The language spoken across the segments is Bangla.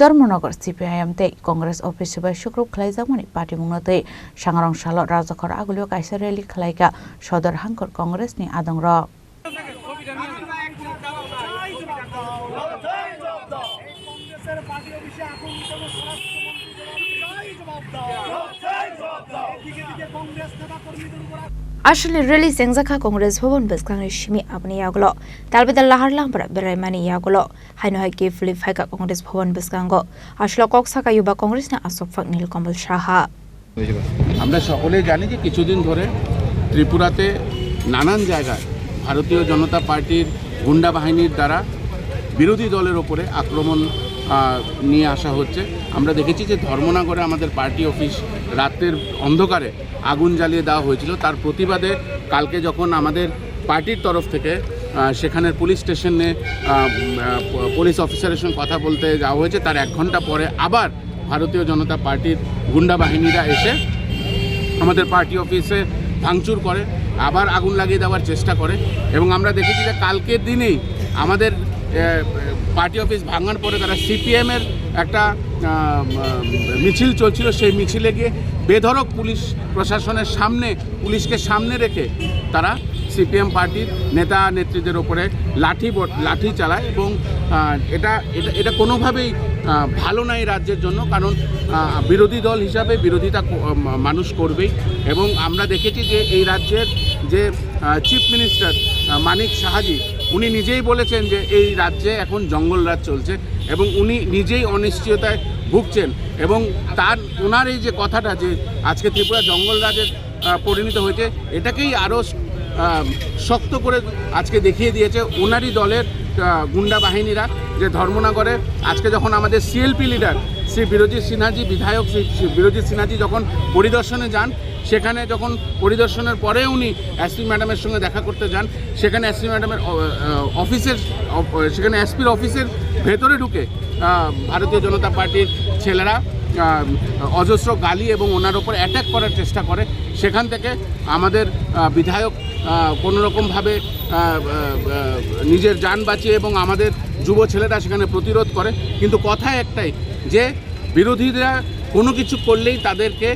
Dharmanagar CPIM te Congress office by Shukru Klaizamani party mungnate Shangarong Shalot Rajakor Agulio Kaisa rally Klaika Shodor Hankor Congress ni Adongra Ashli release Zaka Congress Hovan Beskan Shimi Abni Yagulo, Talbeda Lahar Lambra, Beremani Yagulo, Hino gave Flip Haka Congress Hovan Beskango, Ashlo Koksaka Yuba Congress na Asok Faknil Kombal Shaha. আমরা সকলে জানি যে কিছুদিন ধরে ত্রিপুরাতে নানান জায়গায় ভারতীয় জনতা পার্টির গুন্ডা বাহিনীর দ্বারা বিরোধী দলের উপরে আক্রমণ নিয়ে আসা হচ্ছে। আমরা দেখেছি যে ধর্মনগরে আমাদের পার্টি অফিস রাতের অন্ধকারে আগুন জ্বালিয়ে দেওয়া হয়েছিল। তার প্রতিবাদে কালকে যখন আমাদের পার্টির তরফ থেকে সেখানের পুলিশ স্টেশনে পুলিশ অফিসারের সঙ্গে কথা বলতে যাওয়া হয়েছে, তার 1 ঘন্টা পরে আবার ভারতীয় জনতা পার্টির গুন্ডা বাহিনীরা এসে আমাদের পার্টি অফিসে ভাঙচুর করে, আবার আগুন লাগিয়ে দেওয়ার চেষ্টা করে। এবং আমরা দেখেছি যে কালকের দিনেই আমাদের পার্টি অফিস ভাঙার পরে তারা CPM-এর একটা মিছিল চলছিল, সেই মিছিলে গিয়ে বেধড়ক পুলিশ প্রশাসনের সামনে পুলিশকে সামনে রেখে তারা CPM পার্টির নেতা নেত্রীদের ওপরে লাঠি চালায়। এবং এটা কোনোভাবেই ভালো না এই রাজ্যের জন্য, কারণ বিরোধী দল হিসাবে বিরোধিতা মানুষ করবেই। এবং আমরা দেখেছি যে এই রাজ্যের যে চিফ মিনিস্টার মানিক সাহাজি, উনি নিজেই বলেছেন যে এই রাজ্যে এখন জঙ্গল রাজ চলছে এবং উনি নিজেই অনিশ্চয়তায় ভুগছেন। এবং ওনার এই যে কথাটা যে আজকে ত্রিপুরা জঙ্গল রাজের পরিণত হয়েছে, এটাকেই আরও শক্ত করে আজকে দেখিয়ে দিয়েছে ওনারই দলের গুন্ডা বাহিনীরা। যে ধর্মনগরে আজকে যখন আমাদের CLP লিডার শ্রী বিরোজিৎ সিনহাজি, বিধায়ক শ্রী বিরোজিৎ সিনহাজি যখন পরিদর্শনে যান, সেখানে যখন পরিদর্শনের পরে উনি SP ম্যাডামের সঙ্গে দেখা করতে যান, সেখানে SP ম্যাডামের সেখানে SPর অফিসের ভেতরে ঢুকে ভারতীয় জনতা পার্টির ছেলেরা অজস্র গালি এবং ওনার ওপর অ্যাটাক করার চেষ্টা করে। সেখান থেকে আমাদের বিধায়ক কোনোরকমভাবে নিজের যান বাঁচিয়ে এবং আমাদের যুব ছেলেরা সেখানে প্রতিরোধ করে। কিন্তু কথা একটাই যে বিরোধীরা কোনো কিছু করলেই তাদেরকে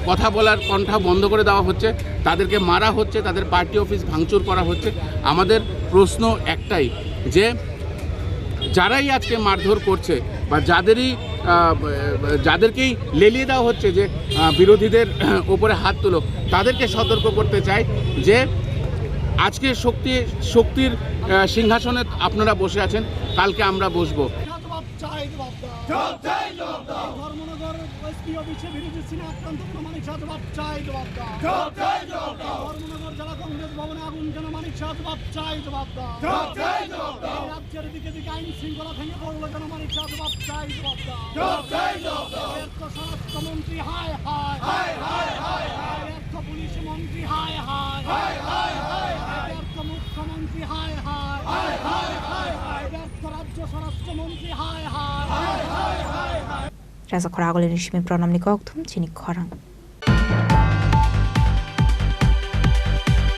কথা বলার কণ্ঠা বন্ধ করে দেওয়া হচ্ছে, তাদেরকে মারা হচ্ছে, তাদের পার্টি অফিস ভাঙচুর করা হচ্ছে। আমাদের প্রশ্ন একটাই যে যারাই আজকে মারধর করছে বা যাদেরকেই লেলিয়ে দেওয়া হচ্ছে যে বিরোধীদের ওপরে হাত তুলো, তাদেরকে সতর্ক করতে চাই যে আজকে শক্তির সিংহাসনে আপনারা বসে আছেন, কালকে আমরা বসবো। ধর্মনগর SP অফিসে বিরোধী সিনা আক্রান্ত মানিক শাহ জবাব চাই, ধর্মনগর জেলা কংগ্রেস ভবনে আগুন কেন মানিক শাহ জবাব চাই, রাজ্যের দিকে আইন শৃঙ্খলা ভেঙে পড়লো কেন মানিক শাহ জবাব চাই, স্বরাষ্ট্রমন্ত্রী হায় হায়, ব্যর্থ পুলিশ মন্ত্রী হায় হায়, ব্যর্থ মুখ্যমন্ত্রী হায় হায়, ব্যর্থ রাজ্য স্বরাষ্ট্রমন্ত্রী হায় হায়। Raza Koragolin Shimi Pronam Nikok Tum Chini Korang.